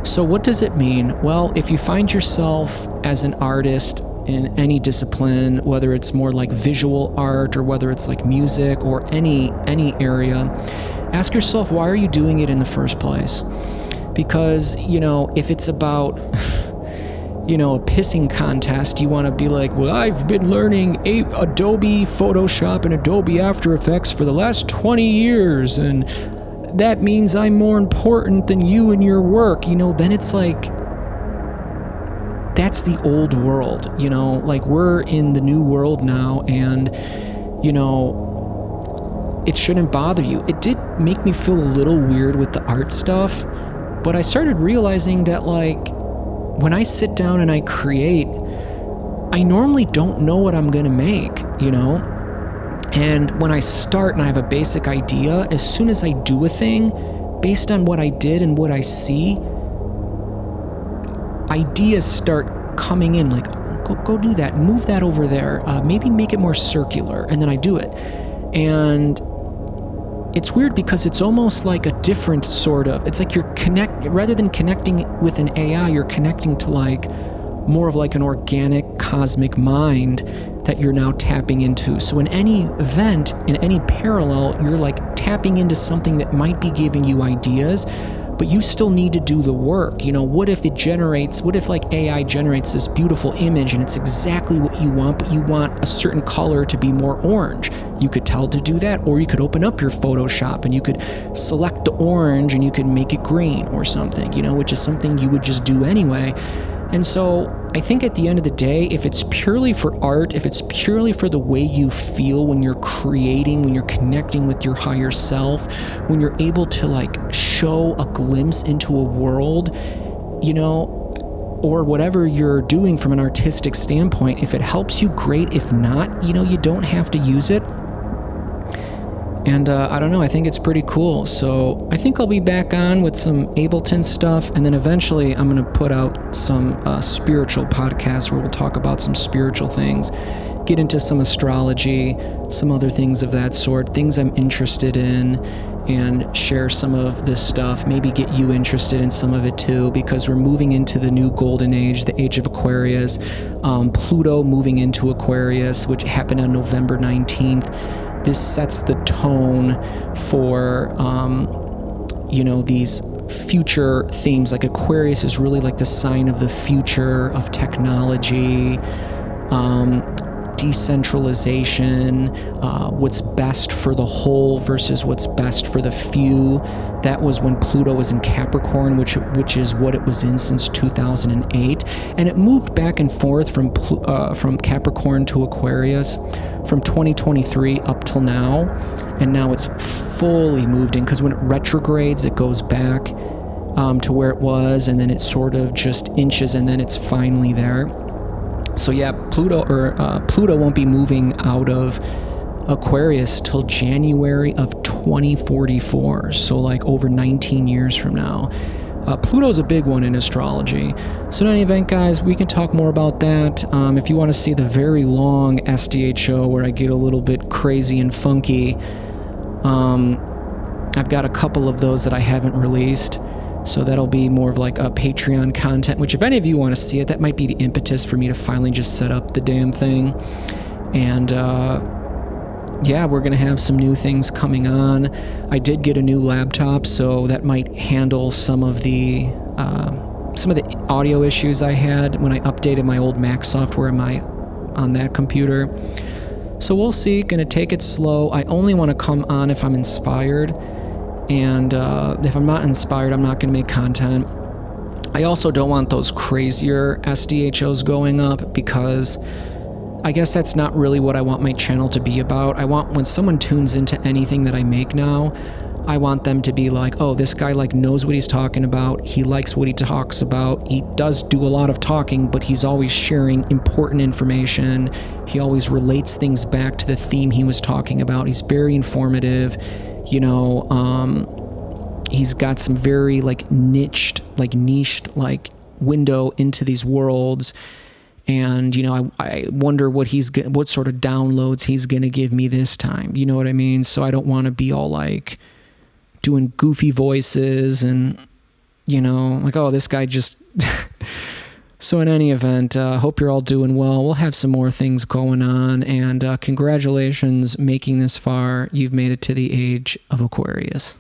So what does it mean? Well, if you find yourself as an artist in any discipline, whether it's more like visual art or whether it's like music or any area, ask yourself, why are you doing it in the first place? Because, you know, if it's about, you know, a pissing contest, you want to be like, well, I've been learning Adobe Photoshop and Adobe After Effects for the last 20 years, and that means I'm more important than you and your work, you know, then it's like, that's the old world, you know, like we're in the new world now, and, you know, it shouldn't bother you. It did make me feel a little weird with the art stuff, but I started realizing that like, when I sit down and I create, I normally don't know what I'm gonna make, you know? And when I start and I have a basic idea, as soon as I do a thing, based on what I did and what I see, ideas start coming in like, go do that, move that over there, maybe make it more circular, and then I do it. And it's weird because it's almost like a different sort of, it's like rather than connecting with an AI, you're connecting to like more of like an organic cosmic mind that you're now tapping into. So in any event, in any parallel, you're like tapping into something that might be giving you ideas, but you still need to do the work. You know, what if like AI generates this beautiful image and it's exactly what you want, but you want a certain color to be more orange? You could tell to do that, or you could open up your Photoshop and you could select the orange and you could make it green or something, you know, which is something you would just do anyway. And so I think at the end of the day, if it's purely for art, if it's purely for the way you feel when you're creating, when you're connecting with your higher self, when you're able to like show a glimpse into a world, you know, or whatever you're doing from an artistic standpoint. If it helps you, great. If not, you don't have to use it. And I don't know, I think it's pretty cool. So I think I'll be back on with some Ableton stuff, and then eventually I'm going to put out some spiritual podcasts where we'll talk about some spiritual things, get into some astrology, some other things of that sort, things I'm interested in, and share some of this stuff, maybe get you interested in some of it too, because we're moving into the new golden age, the age of Aquarius. Pluto moving into Aquarius, which happened on November 19th. This sets the tone for, these future themes. Like Aquarius is really like the sign of the future of technology, decentralization, what's best for the whole versus what's best for the few. That was when Pluto was in Capricorn, which is what it was in since 2008, and it moved back and forth from Capricorn to Aquarius from 2023 up till now, and now it's fully moved in, because when it retrogrades, it goes back to where it was, and then it sort of just inches, and then it's finally there. So yeah, Pluto won't be moving out of Aquarius till January of 2044, so like over 19 years from now. Pluto's a big one in astrology. So in any event, guys, we can talk more about that. If you want to see the very long SDHO where I get a little bit crazy and funky, I've got a couple of those that I haven't released. So that'll be more of like a Patreon content, which if any of you want to see it, that might be the impetus for me to finally just set up the damn thing. And yeah, we're going to have some new things coming on. I did get a new laptop, so that might handle some of the audio issues I had when I updated my old Mac software on that computer. So we'll see. Going to take it slow. I only want to come on if I'm inspired. And if I'm not inspired, I'm not going to make content. I also don't want those crazier SDHOs going up, because I guess that's not really what I want my channel to be about. I want, when someone tunes into anything that I make now, I want them to be like, oh, this guy knows what he's talking about. He likes what he talks about. He does do a lot of talking, but he's always sharing important information. He always relates things back to the theme he was talking about. He's very informative. He's got some very niched window into these worlds. And, I wonder what sort of downloads he's going to give me this time. You know what I mean? So I don't want to be all doing goofy voices and, oh, this guy just... So in any event, hope you're all doing well. We'll have some more things going on, and congratulations making this far. You've made it to the age of Aquarius.